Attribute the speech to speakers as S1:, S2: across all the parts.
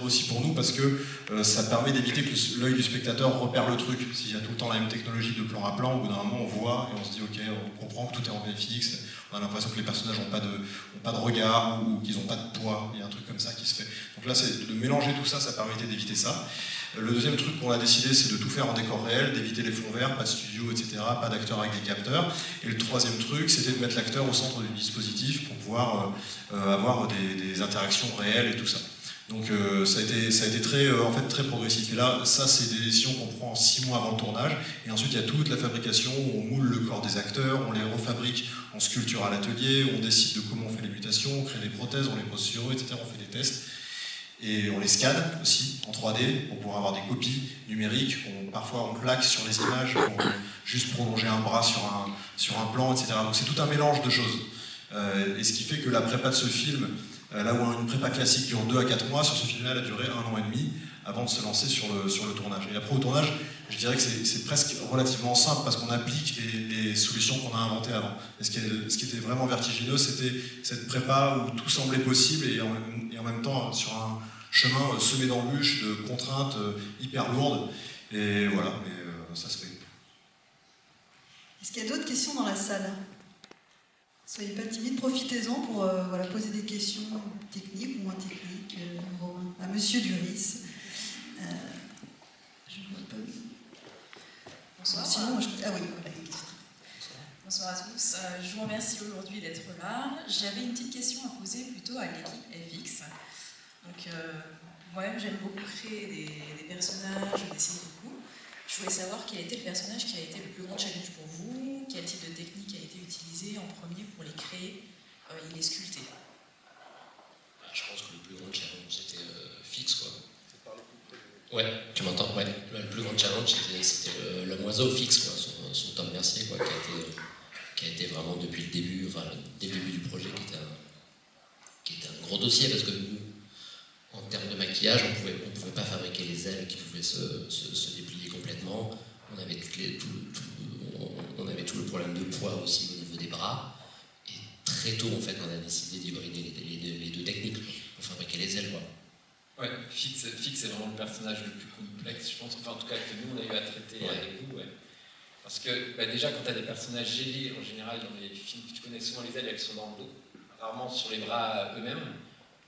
S1: aussi pour nous parce que ça permet d'éviter que l'œil du spectateur repère le truc. S'il y a tout le temps la même technologie de plan à plan, au bout d'un moment on voit et on se dit ok, on comprend que tout est en VFX, on a l'impression que les personnages n'ont pas de regard ou qu'ils n'ont pas de poids, il y a un truc comme ça qui se fait. Donc là, c'est de mélanger tout ça, ça permettait d'éviter ça. Le deuxième truc qu'on a décidé, c'est de tout faire en décor réel, d'éviter les fonds verts, pas de studio, etc., pas d'acteurs avec des capteurs. Et le troisième truc, c'était de mettre l'acteur au centre du dispositif pour pouvoir avoir des interactions réelles et tout ça. Donc ça a été très progressif. Et là, ça, c'est des décisions qu'on prend 6 mois avant le tournage. Et ensuite, il y a toute la fabrication, où on moule le corps des acteurs, on les refabrique en sculpture à l'atelier, on décide de comment on fait les mutations, on crée des prothèses, on les pose sur eux, etc., on fait des tests. Et on les scanne aussi en 3D pour pouvoir avoir des copies numériques. Parfois on plaque sur les images pour juste prolonger un bras sur un plan, etc. Donc c'est tout un mélange de choses. Et ce qui fait que la prépa de ce film, là où une prépa classique dure 2 à 4 mois, sur ce film-là, elle a duré 1 an et demi avant de se lancer sur le tournage. Et après au tournage, je dirais que c'est presque relativement simple parce qu'on applique les solutions qu'on a inventées avant. Et ce qui était vraiment vertigineux, c'était cette prépa où tout semblait possible et en même temps sur un chemin semé d'embûches, de contraintes hyper lourdes. Et voilà, mais ça se fait.
S2: Est-ce qu'il y a d'autres questions dans la salle? Soyez pas timides, profitez-en pour poser des questions techniques ou moins techniques à Monsieur Duris. Je ne vois pas.
S3: Bonsoir.
S2: Sinon, ah oui, voilà.
S3: Bonsoir à tous. Je vous remercie aujourd'hui d'être là. J'avais une petite question à poser plutôt à l'équipe FX. Donc, moi-même, j'aime beaucoup créer des personnages, je dessine beaucoup. Je voulais savoir quel était le personnage qui a été le plus grand challenge pour vous, quel type de technique a été utilisé en premier pour les créer et les sculpter.
S4: Je pense que le plus grand challenge, c'était Fix, quoi. Ouais, tu m'entends? Ouais. Le plus grand challenge, c'était l'homme oiseau Fix, quoi, son Tom Mercier, quoi, qui a été vraiment depuis le début, enfin, dès le début du projet, qui était un gros dossier, parce que nous, en termes de maquillage, on pouvait pas fabriquer les ailes qui pouvaient se déplier complètement. On avait tout le problème de poids aussi au niveau des bras. Et très tôt, en fait, on a décidé d'hybrider les deux techniques pour fabriquer les ailes, quoi.
S5: Ouais, Fix est vraiment le personnage le plus complexe, je pense. Enfin, en tout cas, que nous, on a eu à traiter avec vous. Ouais. Parce que déjà, quand tu as des personnages gélés, en général, dans les films, tu connais souvent les ailes, elles sont dans le dos. Rarement sur les bras eux-mêmes,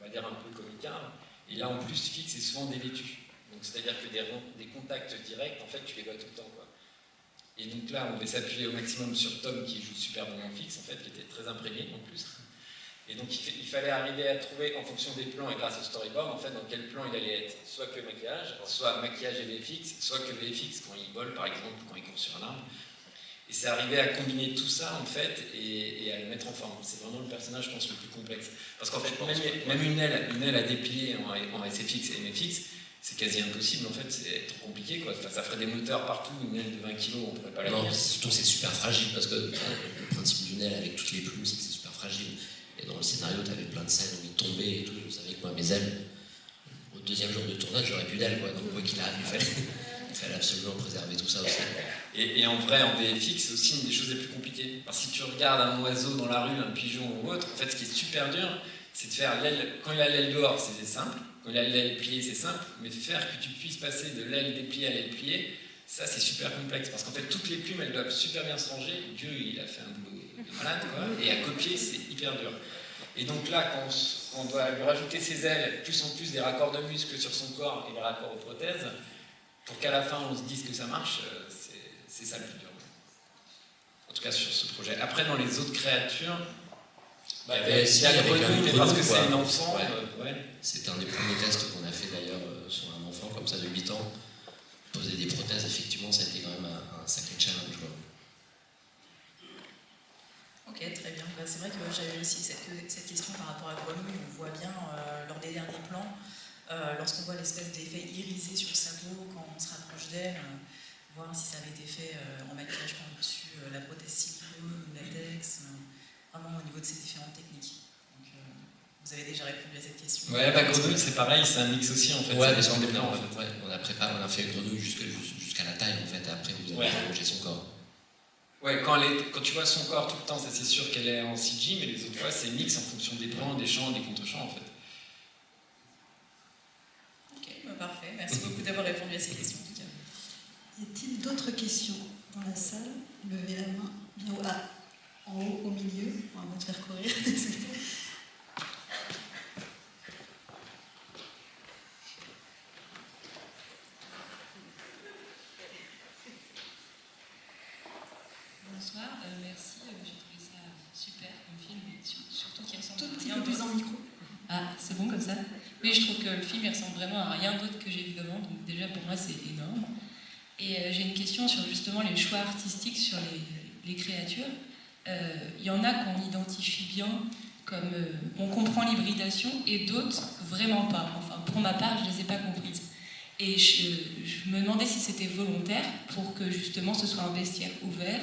S5: on va dire un peu comme Icar. Et là, en plus, Fix est souvent dévêtu. Donc, c'est-à-dire que des contacts directs, en fait, tu les vois tout le temps, quoi. Et donc là, on devait s'appuyer au maximum sur Tom, qui joue super bien en Fix, en fait, qui était très imprégné, en plus. Et donc, il fallait arriver à trouver, en fonction des plans et grâce au storyboard, en fait, dans quel plan il allait être. Soit que maquillage, soit maquillage et VFX, soit que VFX quand il vole, par exemple, ou quand il court sur un arbre. Et c'est arrivé à combiner tout ça, en fait, et à le mettre en forme. C'est vraiment le personnage, je pense, le plus complexe. Parce qu'en fait, même une aile à déplier en SFX et MFX, c'est quasi impossible, en fait, c'est trop compliqué, quoi. Enfin, ça ferait des moteurs partout, une aile de 20 kg, on ne pourrait pas la tenir.
S4: Non, surtout c'est super fragile, parce que le principe d'une aile avec toutes les plumes, c'est que c'est super fragile. Et dans le scénario, tu avais plein de scènes où il tombait et tout, je savais que moi, mes ailes, au deuxième jour de tournage, j'aurais plus d'ailes, quoi. Donc, quoi qu'il arrive, il fallait absolument préserver tout ça aussi.
S5: Et en vrai, en VFX, c'est aussi une des choses les plus compliquées. Parce que si tu regardes un oiseau dans la rue, un pigeon ou autre, en fait, ce qui est super dur, c'est de faire l'aile. Quand il a l'aile dehors, c'est simple. Quand il a l'aile pliée, c'est simple. Mais de faire que tu puisses passer de l'aile dépliée à l'aile pliée, ça, c'est super complexe. Parce qu'en fait, toutes les plumes, elles doivent super bien se ranger. Dieu, il a fait un boulot de malade, quoi. Et à copier, c'est hyper dur. Et donc là, quand on doit lui rajouter ses ailes, plus en plus des raccords de muscles sur son corps et des raccords aux prothèses, pour qu'à la fin, on se dise que ça marche, c'est ça le plus dur. En tout cas, sur ce projet. Après, dans les autres créatures, il y a le grenouille, mais parce que c'est un enfant. Ouais.
S4: C'était un des premiers tests qu'on a fait d'ailleurs sur un enfant comme ça de 8 ans. Poser des prothèses, effectivement, ça a été quand même un sacré challenge, quoi.
S3: Ok, très bien. C'est vrai que j'avais aussi cette question par rapport à Grenouille. On voit bien lors des derniers plans, lorsqu'on voit l'espèce d'effet irisé sur sa peau, quand on se rapproche d'elle, voir si ça avait été fait en maquillage par-dessus la prothèse silicone, latex, vraiment au niveau de ces différentes techniques. Donc, vous avez déjà répondu à cette question.
S5: Ouais, Grenouille, c'est pareil, c'est un mix aussi en fait.
S4: Ouais, mais c'est en fait. Ouais, on a fait Grenouille jusqu'à la taille en fait, et après vous avez allongé son corps.
S5: Ouais, quand tu vois son corps tout le temps, ça c'est sûr qu'elle est en CG, mais les autres fois c'est mix en fonction des plans, des champs, des contre-champs en fait.
S3: Parfait, merci beaucoup d'avoir répondu à ces questions.
S2: Y a-t-il d'autres questions dans la salle? Levez la main bien en haut, au milieu. On va te faire courir.
S6: Bonsoir, merci, j'ai trouvé ça super comme film, et surtout qu'il ressemble
S2: Tout
S6: à
S2: petit
S6: rien
S2: peu plus
S6: d'autre.
S2: en micro.
S6: Ah, c'est bon comme ça? Oui, je trouve que le film il ressemble vraiment à rien d'autre que j'ai vu avant, donc déjà pour moi c'est énorme. Et j'ai une question sur justement les choix artistiques sur les créatures. Il y en a qu'on identifie bien comme on comprend l'hybridation et d'autres vraiment pas. Enfin, pour ma part, je les ai pas comprises. Et je me demandais si c'était volontaire pour que justement ce soit un bestiaire ouvert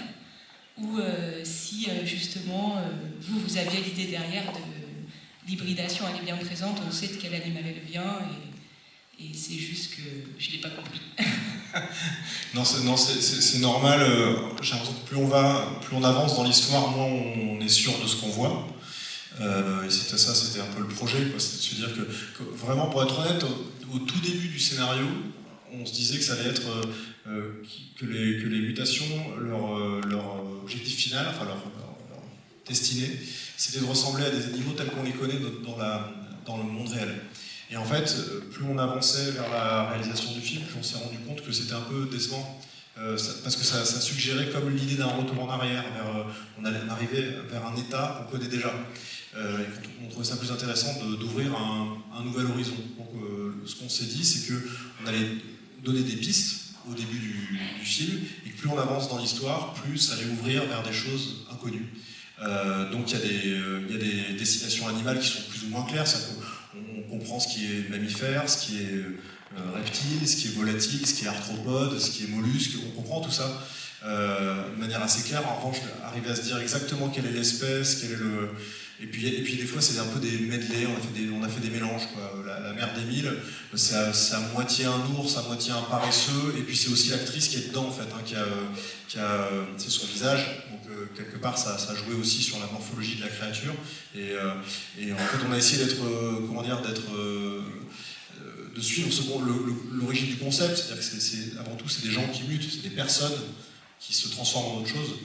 S6: ou si justement vous aviez l'idée derrière de l'hybridation, elle est bien présente, on sait de quel animal elle vient et c'est juste que je ne l'ai pas compris.
S1: Non, c'est normal. J'ai l'impression que plus on avance dans l'histoire, moins on est sûr de ce qu'on voit. Et c'était un peu le projet, quoi. C'était de se dire que vraiment, pour être honnête, au tout début du scénario, on se disait que ça allait être que les mutations, leur objectif final, enfin leur destinée, c'était de ressembler à des animaux tels qu'on les connaît dans le monde réel. Et en fait, plus on avançait vers la réalisation du film, plus on s'est rendu compte que c'était un peu décevant. Parce que ça suggérait comme l'idée d'un retour en arrière, on arrivait vers un état qu'on connaît déjà. Et on trouvait ça plus intéressant d'ouvrir un nouvel horizon. Donc ce qu'on s'est dit, c'est qu'on allait donner des pistes au début du film, et que plus on avance dans l'histoire, plus ça allait ouvrir vers des choses inconnues. Donc il y a des destinations animales qui sont plus ou moins claires, on comprend ce qui est mammifère, ce qui est reptile, ce qui est volatile, ce qui est arthropode, ce qui est mollusque, on comprend tout ça de manière assez claire. En revanche, arriver à se dire exactement quelle est l'espèce, quel est le... Et puis des fois c'est un peu des medley, on a fait des mélanges, quoi. La mère d'Émile, c'est à moitié un ours, à moitié un paresseux, et puis c'est aussi l'actrice qui est dedans en fait, qui a c'est son visage, donc quelque part ça jouait aussi sur la morphologie de la créature, et en fait on a essayé de suivre l'origine du concept, c'est-à-dire que avant tout c'est des gens qui mutent, c'est des personnes qui se transforment en autre chose.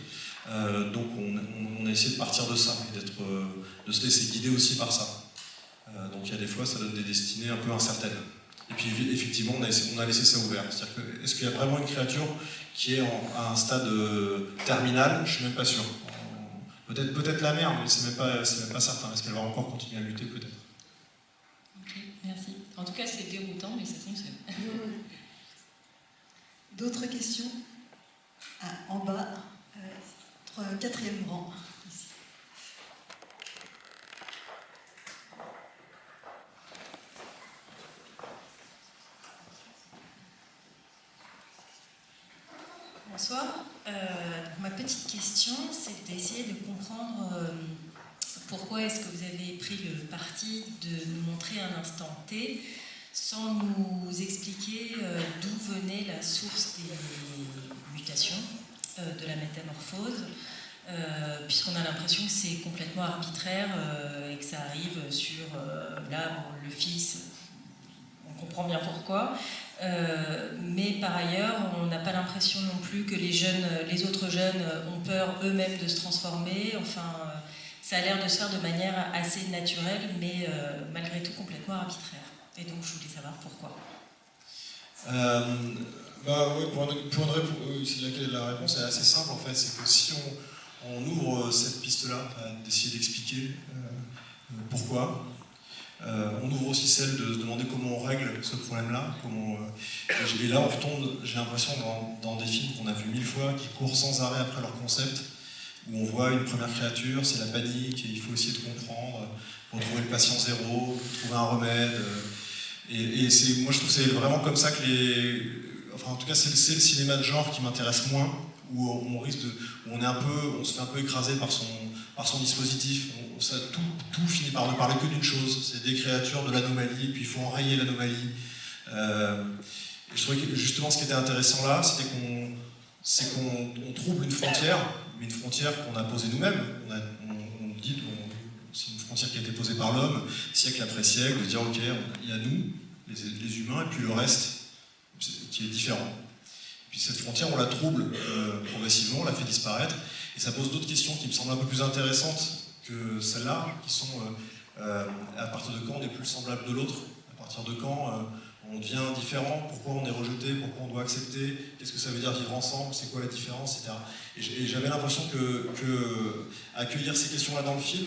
S1: Donc on a essayé de partir de ça, et de se laisser guider aussi par ça. Donc il y a des fois ça donne des destinées un peu incertaines. Et puis effectivement on a laissé ça ouvert. C'est-à-dire que est-ce qu'il y a vraiment une créature qui est à un stade terminal? Je suis même pas sûr. Peut-être la mère, mais c'est même pas certain. Est-ce qu'elle va encore continuer à muter peut-être?
S6: Ok, merci. En tout cas c'est déroutant mais ça fonctionne.
S2: D'autres questions? En bas, quatrième rang. Ici.
S3: Bonsoir. Ma petite question, c'est d'essayer de comprendre pourquoi est-ce que vous avez pris le parti de nous montrer un instant T sans nous expliquer d'où venait la source des mutations, de la métamorphose, puisqu'on a l'impression que c'est complètement arbitraire et que ça arrive sur le fils, on comprend bien pourquoi, mais par ailleurs on n'a pas l'impression non plus que les autres jeunes ont peur eux-mêmes de se transformer, enfin ça a l'air de se faire de manière assez naturelle mais malgré tout complètement arbitraire. Et donc je voulais savoir pourquoi.
S1: La réponse est assez simple en fait, c'est que si on ouvre cette piste-là, d'essayer d'expliquer pourquoi, on ouvre aussi celle de se demander comment on règle ce problème-là. Et là on retombe, j'ai l'impression, dans des films qu'on a vus 1000 fois, qui courent sans arrêt après leur concept, où on voit une première créature, c'est la panique, et il faut essayer de comprendre, retrouver le patient zéro, trouver un remède. Moi je trouve que c'est vraiment comme ça que en tout cas c'est le cinéma de genre qui m'intéresse moins, où on se fait un peu écraser par son dispositif. Tout finit par ne parler que d'une chose, c'est des créatures, de l'anomalie, et puis il faut enrayer l'anomalie. Et je trouvais que justement ce qui était intéressant là, c'est qu'on trouble une frontière, mais une frontière qu'on a posée nous-mêmes. On dit c'est une frontière qui a été posée par l'homme, siècle après siècle, de dire ok, il y a nous, les humains, et puis le reste qui est différent. Puis cette frontière, on la trouble progressivement, on la fait disparaître, et ça pose d'autres questions qui me semblent un peu plus intéressantes que celles-là, qui sont à partir de quand on est plus semblable de l'autre, à partir de quand on devient différent, pourquoi on est rejeté, pourquoi on doit accepter, qu'est-ce que ça veut dire vivre ensemble, c'est quoi la différence, etc. Et j'avais l'impression que accueillir ces questions-là dans le film,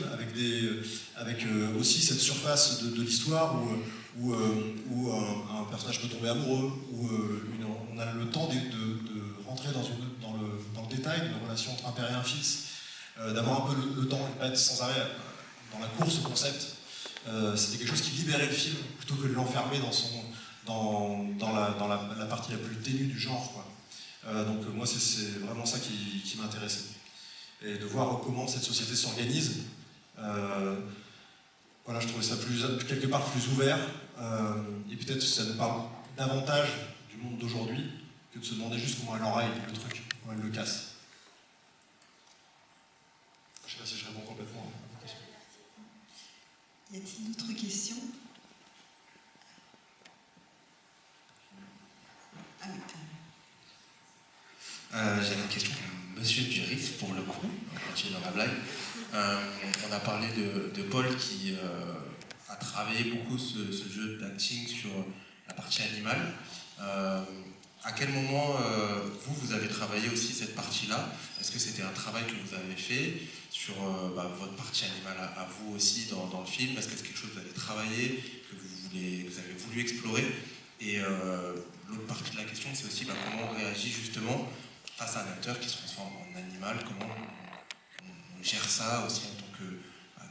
S1: avec aussi cette surface de l'histoire où un personnage peut tomber amoureux, où on a le temps de rentrer dans le détail d'une relation entre un père et un fils, d'avoir un peu le temps de pas être sans arrêt dans la course au concept. C'était quelque chose qui libérait le film plutôt que de l'enfermer dans la partie la plus ténue du genre, quoi. Donc moi c'est vraiment ça qui m'intéressait. Et de voir comment cette société s'organise, voilà, je trouvais ça quelque part plus ouvert, et peut-être que ça nous parle davantage du monde d'aujourd'hui que de se demander juste comment elle enraye le truc, comment elle le casse. Je ne sais pas si je réponds complètement à la question.
S2: Y a-t-il d'autres questions? Ah oui,
S7: J'avais une question pour Monsieur Duris, pour le coup, on continue dans la blague. On a parlé de Paul qui a travaillé beaucoup ce jeu d'acting sur la partie animale. À quel moment vous avez travaillé aussi cette partie-là? Est-ce que c'était un travail que vous avez fait sur votre partie animale à vous aussi dans le film? Est-ce que c'est quelque chose que vous avez travaillé, que vous avez voulu explorer? Et l'autre partie de la question, c'est aussi comment on réagit justement face à un acteur qui se transforme en animal, comment on gère ça aussi en tant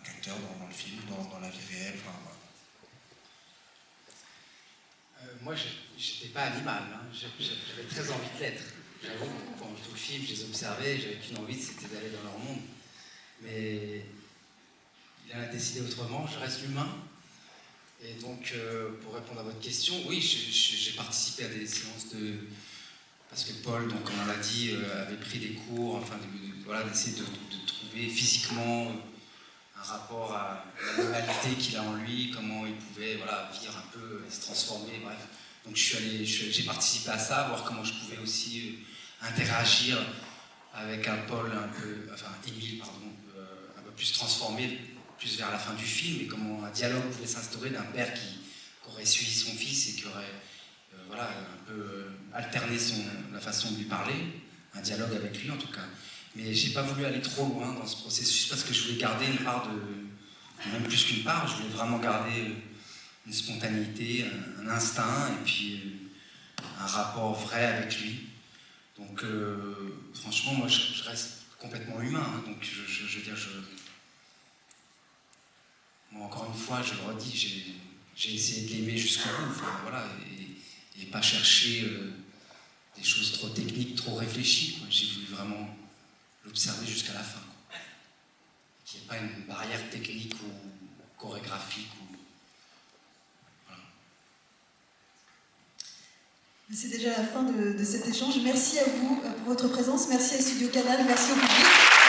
S7: qu'acteur dans le film, dans la vie réelle.
S8: Moi, j'étais pas animal, hein. J'avais très envie de l'être. J'avoue, quand tout le film, je les observais, j'avais qu'une envie, c'était d'aller dans leur monde. Mais il en a décidé autrement, je reste humain. Et donc, pour répondre à votre question, oui, j'ai participé à des séances de... Parce que Paul, donc, comme on l'a dit, avait pris des cours, enfin, d'essayer de trouver physiquement un rapport à l'animalité qu'il a en lui, comment il pouvait vivre un peu, se transformer, bref. Donc j'ai participé à ça, voir comment je pouvais aussi interagir avec un Paul Émile, pardon, un peu plus transformé, plus vers la fin du film, et comment un dialogue pouvait s'instaurer d'un père qui aurait suivi son fils et qui aurait un peu alterné la façon de lui parler, un dialogue avec lui en tout cas. Mais j'ai pas voulu aller trop loin dans ce processus parce que je voulais garder une part même plus qu'une part, je voulais vraiment garder une spontanéité, un instinct et puis un rapport vrai avec lui. Donc franchement, moi je reste complètement humain, hein, donc je veux dire, moi, encore une fois, je le redis, j'ai essayé de l'aimer jusqu'au bout, et pas chercher des choses trop techniques, trop réfléchies, quoi. J'ai voulu vraiment l'observer jusqu'à la fin. Qu'il n'y ait pas une barrière technique ou chorégraphique. Voilà.
S2: C'est déjà la fin de cet échange. Merci à vous pour votre présence, merci à Studio Canal, merci au public.